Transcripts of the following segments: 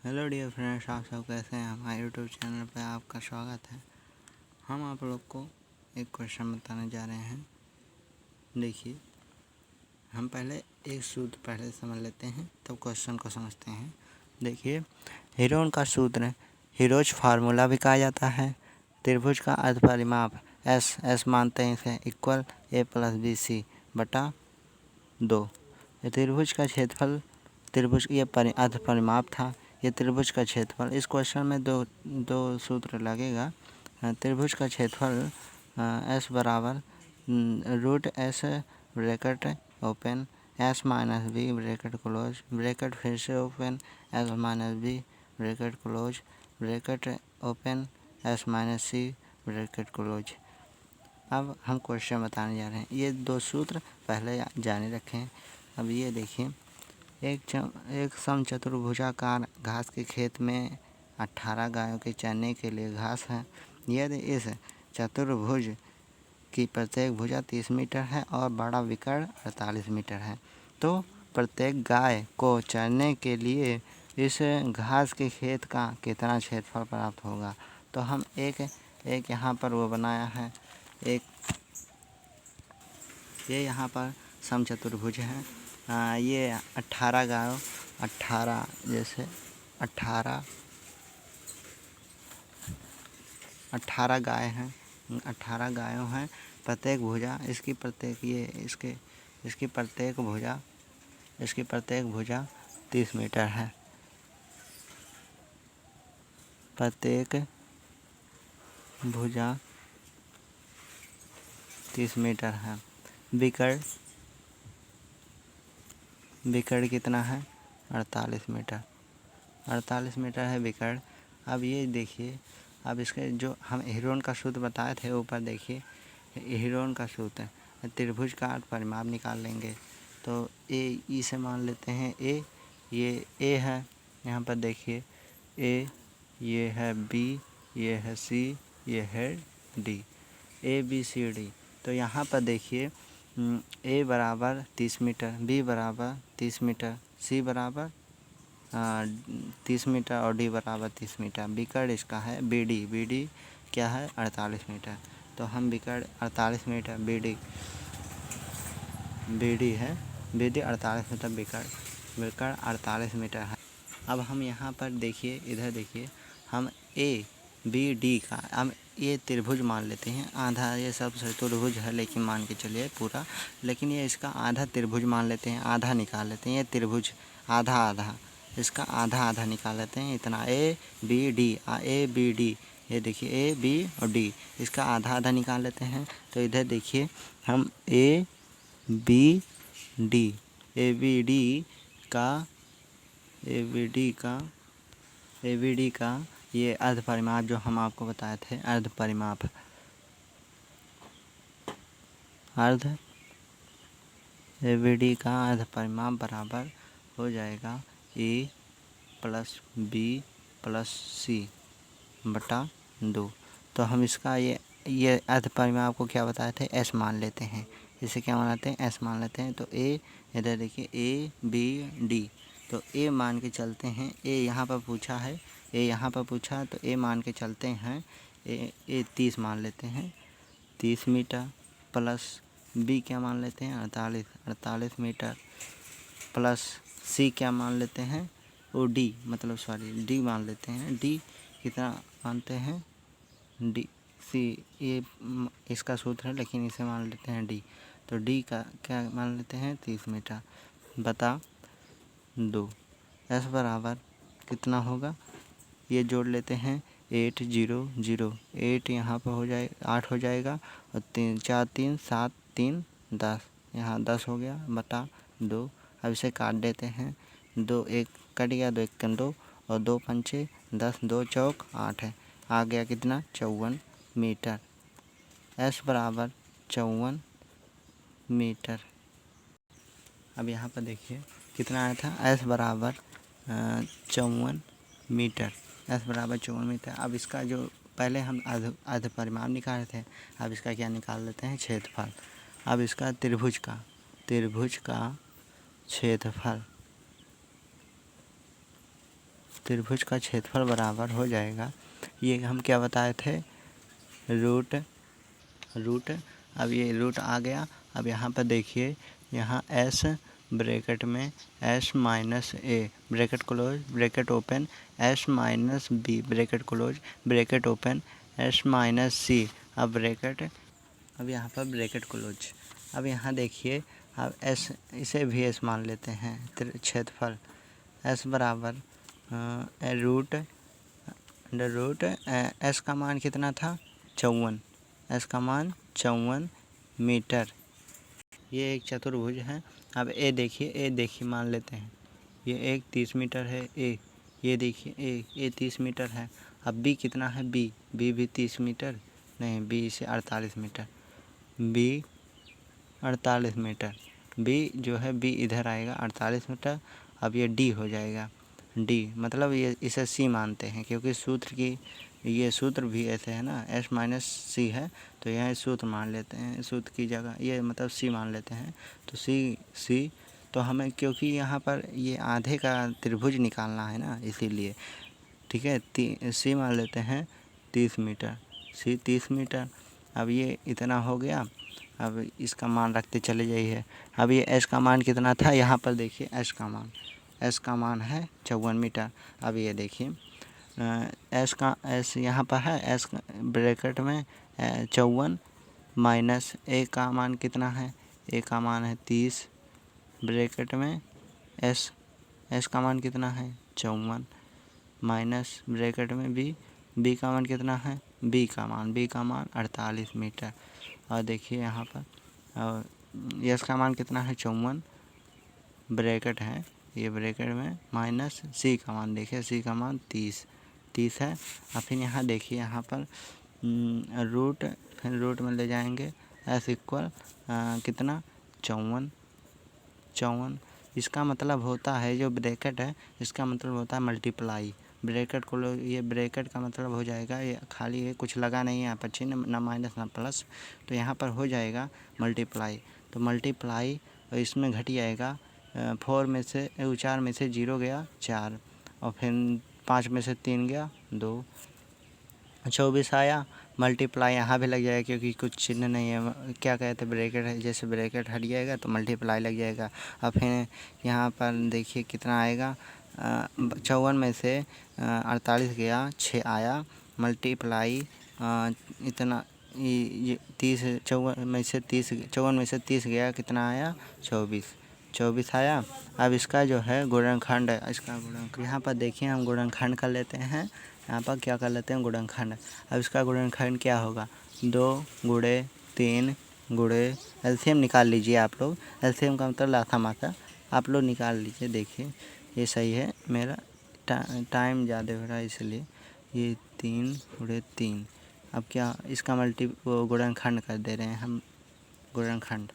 Hello dear friends, आप सब कैसे हैं। हमारे यूट्यूब चैनल पर आपका स्वागत है। हम आप लोग को एक क्वेश्चन बताने जा रहे हैं। देखिए, हम पहले एक सूत्र पहले समझ लेते हैं तब क्वेश्चन को समझते हैं। देखिए, हीरोन का सूत्र हीरोज फार्मूला भी कहा जाता है। त्रिभुज का अर्ध परिमाप एस मानते हैं इसे इक्वल A+BC बटा 2। त्रिभुज का क्षेत्रफल त्रिभुज ये अर्ध परिमाप था। ये त्रिभुज का क्षेत्रफल, इस क्वेश्चन में दो सूत्र लगेगा। त्रिभुज का क्षेत्रफल एस बराबर √S bracket open S-B bracket close bracket फिर से open S-B bracket close bracket open S-C bracket close. अब हम क्वेश्चन बताने जा रहे हैं। ये दो सूत्र पहले जाने रखें। अब ये देखिए, एक समचतुर्भुजाकार घास के खेत में 18 गायों के चरने के लिए घास है। यदि इस चतुर्भुज की प्रत्येक भुजा 30 मीटर है और बड़ा विकर्ण 48 मीटर है, तो प्रत्येक गाय को चरने के लिए इस घास के खेत का कितना क्षेत्रफल प्राप्त होगा। तो हम एक यहाँ पर वो बनाया है। ये यहाँ पर समचतुर्भुज है। ये 18 गायों 18 जैसे 18 गाय हैं, 18 गायों हैं। प्रत्येक भुजा इसकी प्रत्येक भुजा 30 मीटर है। प्रत्येक भुजा 30 मीटर है। विकर्ण कितना है? 48 मीटर। 48 मीटर है विकर्ण। अब ये देखिए, अब इसके जो हम हीरोन का सूत्र बताए थे ऊपर, देखिए हीरोन का सूत्र त्रिभुज का अर्ध परिमाप निकाल लेंगे। तो ए से मान लेते हैं ए, ये ए है। यहाँ पर देखिए ए, ये है बी, ये है सी, ये है डी, ABCD। तो यहाँ पर देखिए ए बराबर 30 मीटर, बी बराबर 30 मीटर, सी बराबर 30 मीटर और डी बराबर 30 मीटर। विकर्ण इसका है BD क्या है? 48 मीटर। तो हम विकर्ण 48 मीटर BD है, BD 48 मीटर, विकर्ण 48 मीटर है। अब हम यहाँ पर देखिए, इधर देखिए, हम ABD का हम ये त्रिभुज मान लेते हैं। आधा ये सब चतुर्भुज है, लेकिन मान के चलिए पूरा, लेकिन ये इसका आधा त्रिभुज मान लेते हैं, आधा निकाल लेते हैं। ये त्रिभुज आधा इसका आधा निकाल लेते हैं। इतना ABD ये देखिए A B और D, इसका आधा निकाल लेते हैं। तो इधर देखिए हम ABD का ये अर्ध परिमाप जो हम आपको बताए थे, अर्ध ABD का अर्ध परिमाप बराबर हो जाएगा A+B+C बटा 2। तो हम इसका ये अर्ध परिमाप को क्या बताए थे? S मान लेते हैं। इसे क्या मानते हैं? S मान लेते हैं। तो A, इधर देखिए ABD, तो A मान के चलते हैं। A यहाँ पर पूछा है, तो A मान के चलते हैं। A 30 मान लेते हैं, 30 मीटर, प्लस B क्या मान लेते हैं? 48 मीटर, प्लस C क्या मान लेते हैं? वो D D मान लेते हैं। D कितना मानते हैं? C ये इसका सूत्र है, लेकिन इसे मान लेते हैं D। तो D का क्या मान लेते हैं? 30 मीटर बटा 2। S बराबर कितना होगा? ये जोड़ लेते हैं 8 यहाँ पर हो जाए 8 हो जाएगा, और 3 4 3 7 3 10, यहाँ 10 हो गया बटा 2। अब इसे काट देते हैं। 2 1 कट गया, 2 1 2 और 2 पंचे 10, 2 चौक 8 है। आ गया कितना? 54 मीटर। S बराबर 54 मीटर। अब यहाँ पर देखिए कितना आया था? S बराबर 54 मीटर। S बराबर 54 मीटर। अब इसका जो पहले हम अर्ध परिमाप निकाले थे, अब इसका क्या निकाल लेते हैं? क्षेत्रफल। अब इसका त्रिभुज का क्षेत्रफल त्रिभुज का क्षेत्रफल बराबर हो जाएगा, ये हम क्या बताए थे, रूट। अब ये रूट आ गया। अब यहाँ पर देखिए, यहाँ s ब्रैकेट में s minus A bracket close bracket open s minus B bracket close bracket open s minus C, अब यहाँ पर ब्रैकेट क्लोज। अब यहाँ देखिए, अब s, इसे भी s मान लेते हैं, क्षेत्रफल s बराबर रूट s का मान कितना था, 54, s का मान 54 मीटर। ये एक चतुर्भुज है। अब ए देखिए मान लेते हैं, ये एक 30 मीटर है ये देखिए ए 30 मीटर है। अब बी कितना है, बी भी 30 मीटर नहीं, बी से 48 मीटर, बी 48 मीटर, बी जो है बी इधर आएगा 48 मीटर। अब ये डी हो जाएगा, डी मतलब ये इसे सी मानते हैं, क्योंकि सूत्र की ये सूत्र भी ऐसे है ना, s माइनस सी है, तो यहाँ सूत्र मान लेते हैं, सूत्र की जगह ये मतलब सी मान लेते हैं, तो सी तो हमें, क्योंकि यहाँ पर ये आधे का त्रिभुज निकालना है ना, इसीलिए ठीक है, सी मान लेते हैं 30 मीटर, सी 30 मीटर। अब ये इतना हो गया। अब इसका मान रखते चले जाइए। अब ये s का मान कितना था, यहाँ पर देखिए s का मान है 54 मीटर। अब ये देखिए s यहाँ पर है, s ब्रैकेट में 54 माइनस a का मान कितना है, a का मान है 30 ब्रैकेट में s का मान कितना है 54 माइनस ब्रैकेट में b का मान कितना है, b का मान 48 मीटर। और देखिए यहाँ पर और s का मान कितना है 54 ब्रैकेट है, ये ब्रैकेट में माइनस c का मान, देखिए c का मान 30 है। और फिर यहाँ देखिए, यहाँ पर रूट, फिर रूट में ले जाएंगे s इक्वल कितना 54। इसका मतलब होता है, जो ब्रैकेट है इसका मतलब होता है मल्टीप्लाई, ब्रैकेट को ये ब्रैकेट का मतलब हो जाएगा, ये खाली है, कुछ लगा नहीं है यहाँ पर चिन्ह, ना माइनस ना प्लस, तो यहाँ पर हो जाएगा मल्टीप्लाई। तो मल्टीप्लाई और इसमें घट जाएगा 4 में से 0 गया 4, और फिर 5 में से 3 गया 2, 24 आया। मल्टीप्लाई यहाँ भी लग जाएगा, क्योंकि कुछ चिन्ह नहीं है, क्या कहते हैं ब्रैकेट है, जैसे ब्रैकेट हट जाएगा तो मल्टीप्लाई लग जाएगा। अब फिर यहाँ पर देखिए कितना आएगा, 54 में से 48 गया 6 आया, मल्टीप्लाई इतना ये 54 में से 30 गया, कितना आया 24 आया। अब इसका जो है गुणनखंड है, यहाँ पर देखिए हम गुणनखंड कर लेते हैं, यहाँ पर क्या कर लेते हैं गुणनखंड। अब इसका गुणनखंड क्या होगा, 2 गुणे 3 गुणे, एलसीएम निकाल लीजिए आप लोग, एलसीएम का मतलब लासा मात्रा, आप लोग निकाल लीजिए। देखिए ये सही है, मेरा टाइम ज़्यादा हो रहा है इसलिए, ये 3 गुणे 3। अब क्या इसका गुणनखंड कर दे रहे हैं हम, गुणनखंड।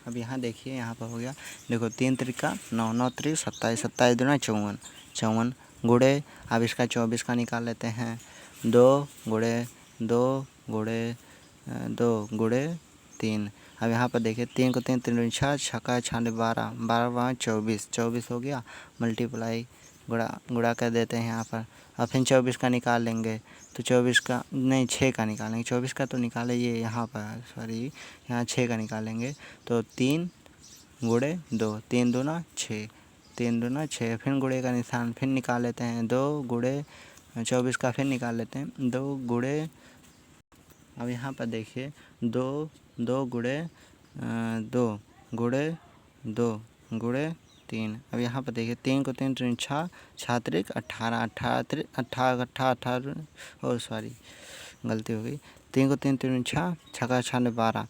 अब यहाँ देखिए, यहाँ पर हो गया, देखो 3 त्रिका 9, 9 त्रिक 27, 27 दूना 54 गुणे, अब इसका 24 का निकाल लेते हैं, 2 गुणे 3। अब यहाँ पर देखिए 3 को 3 3 6 छक्का 6 12 12 24 हो गया, मल्टीप्लाई गुणा कर देते हैं यहाँ पर। अब फिर 24 का निकाल लेंगे, तो 24 का नहीं 6 का निकालेंगे, 24 का तो निकाले ये यहाँ पर, सॉरी यहाँ 6 का निकालेंगे, तो 3 गुणे 2, 3 दूना 6, 3 दूना 6, फिर गुणे का निशान फिर निकाल लेते हैं, 2 गुणे 24 का फिर निकाल लेते हैं, 2 गुणे, अब यहाँ पर देखिए 2 गुणे 2 गुणे 3। अब यहाँ पर देखिए 3 को 3 3 6 6 त्रिक 18 18 और सॉरी गलती हो गई, 3 को 3 3 6 छक्का 6 12